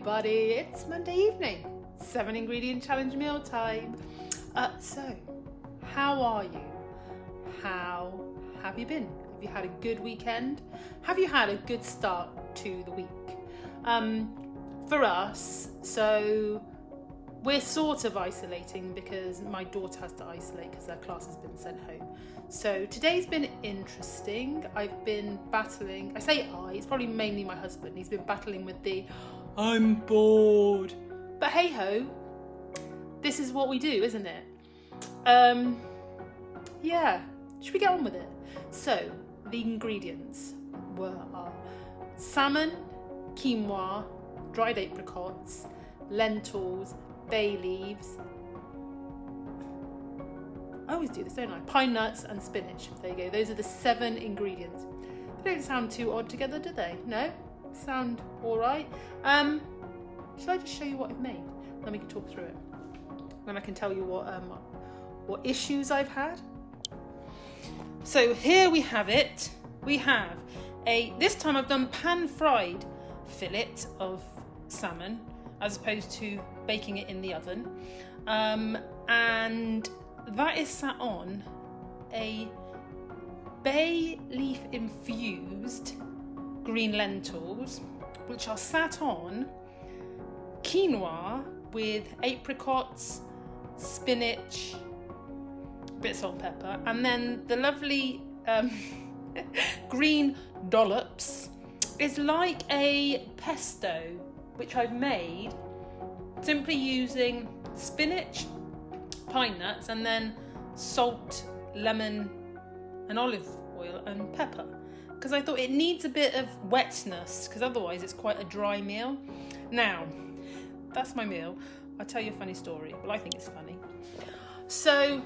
everybody, it's Monday evening, 7 ingredient challenge meal time. So, how are you? How have you been? Have you had a good weekend? Have you had a good start to the week? For us, so we're sort of isolating because my daughter has to isolate because her class has been sent home. So today's been interesting. I've been battling, it's probably mainly my husband. He's been battling with I'm bored. But hey ho, this is what we do, isn't it? Yeah, should we get on with it? So the ingredients are salmon, quinoa, dried apricots, lentils, bay leaves. I always do this, don't I? Pine nuts and spinach. There you go. Those are the 7 ingredients. They don't sound too odd together, do they? No? Sound all right? Should I just show you what I've made? Then we can talk through it. Then I can tell you what issues I've had. So here we have it. We have this time I've done pan-fried fillet of salmon as opposed to baking it in the oven. And that is sat on a bay leaf infused green lentils, which are sat on quinoa with apricots, spinach, a bit of salt and pepper, and then the lovely green dollops is like a pesto, which I've made simply using spinach, pine nuts, and then salt, lemon, and olive oil and pepper. Because I thought it needs a bit of wetness, because otherwise it's quite a dry meal. Now, that's my meal. I'll tell you a funny story. Well, I think it's funny. So,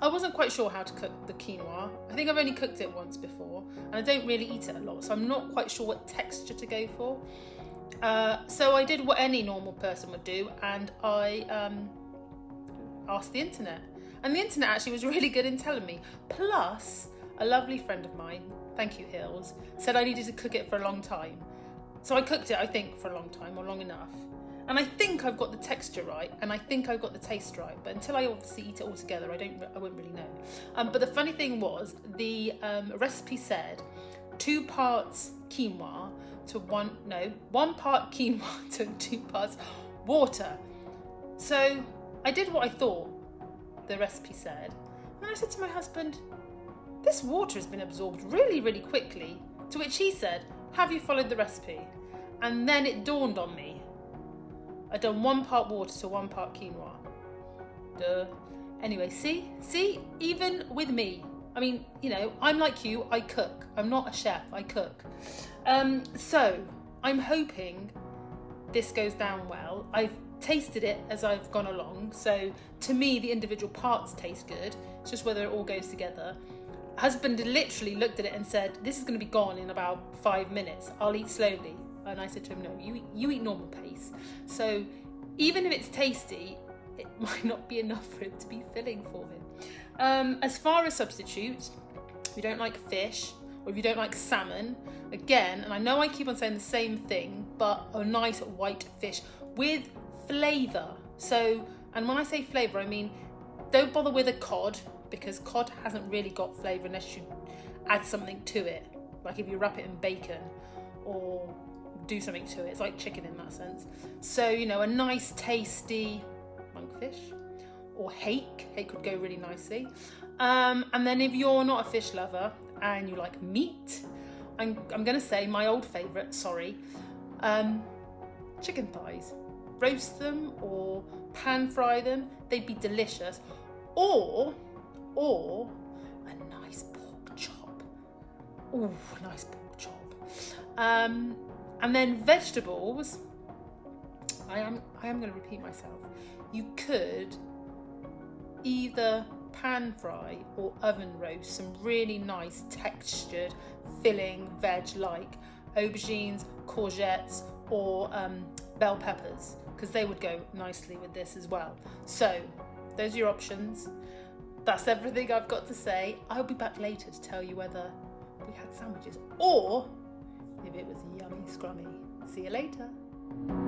I wasn't quite sure how to cook the quinoa. I think I've only cooked it once before, and I don't really eat it a lot, so I'm not quite sure what texture to go for. So I did what any normal person would do, and I asked the internet. And the internet actually was really good in telling me. Plus, a lovely friend of mine, thank you Hills, said I needed to cook it for a long time. So I cooked it, I think, for a long time, or long enough. And I think I've got the texture right, and I think I've got the taste right. But until I obviously eat it all together, I won't really know. But the funny thing was, the recipe said 2 parts quinoa to 1 part quinoa to 2 parts water. So I did what I thought the recipe said. And I said to my husband, this water has been absorbed really, really quickly. To which he said, have you followed the recipe? And then it dawned on me. I'd done 1 part water to 1 part quinoa. Duh. Anyway, see, even with me, I mean, you know, I'm like you, I cook. I'm not a chef, I cook. So I'm hoping this goes down well. I've tasted it as I've gone along. So to me, the individual parts taste good. It's just whether it all goes together. Husband literally looked at it and said, this is going to be gone in about 5 minutes. I'll eat slowly. And I said to him, no, you eat normal pace. So even if it's tasty, it might not be enough for it to be filling for him. As far as substitutes, if you don't like fish or if you don't like salmon, again, and I know I keep on saying the same thing, but a nice white fish with flavour. So, and when I say flavour, I mean, don't bother with a cod, because cod hasn't really got flavour unless you add something to it. Like if you wrap it in bacon or do something to it. It's like chicken in that sense. So, you know, a nice tasty monkfish or hake. Hake would go really nicely. And then if you're not a fish lover and you like meat, I'm going to say my old favourite, chicken thighs. Roast them or pan fry them. They'd be delicious. Or a nice pork chop. Ooh, nice pork chop. And then vegetables, I am going to repeat myself. You could either pan fry or oven roast some really nice textured filling veg like aubergines, courgettes, or bell peppers, because they would go nicely with this as well. So those are your options. That's everything I've got to say. I'll be back later to tell you whether we had sandwiches or if it was yummy scrummy. See you later.